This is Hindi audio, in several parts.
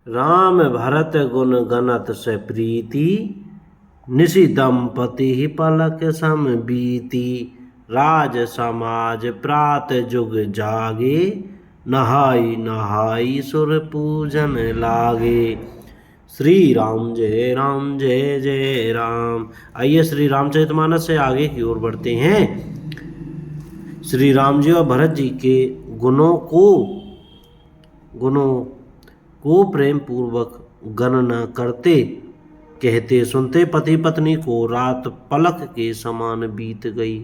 राम भरत गुण गणत से प्रीति, निशि दंपति पलक सम बीती। राज समाज प्रात जुग जागे, नहाई नहाई सुर पूजन लागे। श्री राम जय जय राम। आइए श्री रामचरितमानस से आगे की ओर बढ़ते हैं। श्री राम जी और भरत जी के गुणों को प्रेम पूर्वक गणना करते कहते सुनते पति पत्नी को रात पलक के समान बीत गई।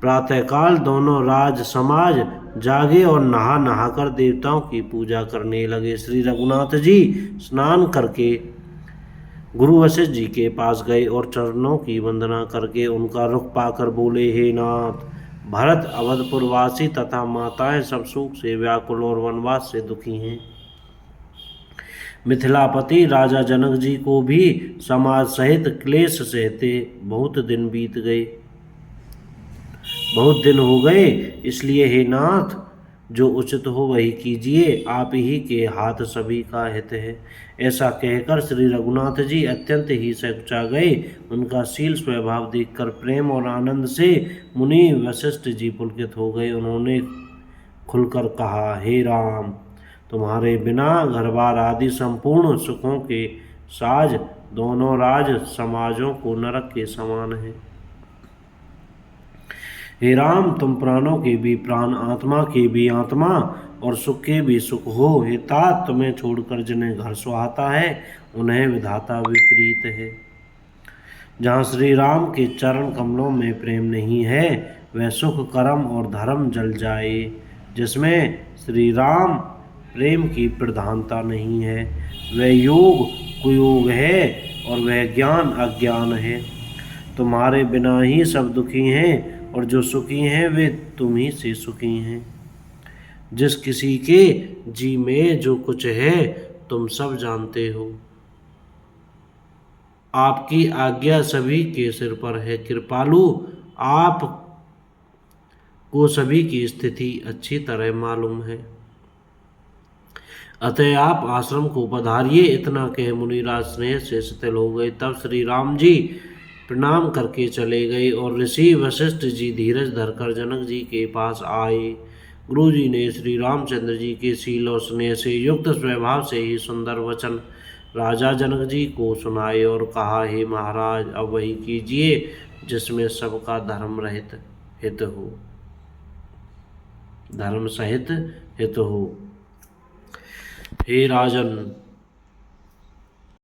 प्रातःकाल दोनों राज समाज जागे और नहा नहाकर देवताओं की पूजा करने लगे। श्री रघुनाथ जी स्नान करके गुरु वशिष्ठ जी के पास गए और चरणों की वंदना करके उनका रुख पाकर बोले, हे नाथ, भरत अवधपुरवासी तथा माताएं सब सुख से व्याकुल और वनवास से दुखी हैं। मिथिलापति राजा जनक जी को भी समाज सहित क्लेश सहते बहुत दिन हो गए, इसलिए हे नाथ, जो उचित हो वही कीजिए, आप ही के हाथ सभी का हित है। ऐसा कहकर श्री रघुनाथ जी अत्यंत ही सकुचा गए। उनका शील स्वभाव देखकर प्रेम और आनंद से मुनि वशिष्ठ जी पुलकित हो गए। उन्होंने खुलकर कहा, हे राम, तुम्हारे बिना घर बार आदि संपूर्ण सुखों के साज दोनों राज समाजों को नरक के समान है। हे राम, तुम प्राणों के भी प्राण, आत्मा के भी आत्मा और सुख के भी सुख हो। हे तात, तुम्हें छोड़कर जिन्हें घर सुहाता है उन्हें विधाता विपरीत है। जहाँ श्री राम के चरण कमलों में प्रेम नहीं है वह सुख कर्म और धर्म जल जाए। जिसमें श्री राम प्रेम की प्रधानता नहीं है वह योग कुयोग है और वह ज्ञान अज्ञान है। तुम्हारे बिना ही सब दुखी हैं और जो सुखी हैं वे तुम ही से सुखी हैं। जिस किसी के जी में जो कुछ है तुम सब जानते हो। आपकी आज्ञा सभी के सिर पर है। कृपालु, आप को सभी की स्थिति अच्छी तरह मालूम है, अतः आप आश्रम को पधारिए। इतना कह मुनिराज स्नेह से शिथिल हो गए। तब श्री राम जी प्रणाम करके चले गए और ऋषि वशिष्ठ जी धीरज धरकर जनक जी के पास आए। गुरु जी ने श्री रामचंद्र जी के शील और स्नेह से युक्त स्वभाव से ही सुंदर वचन राजा जनक जी को सुनाए और कहा, हे महाराज, अब वही कीजिए जिसमें सबका धर्म सहित हित हो। हे राजन,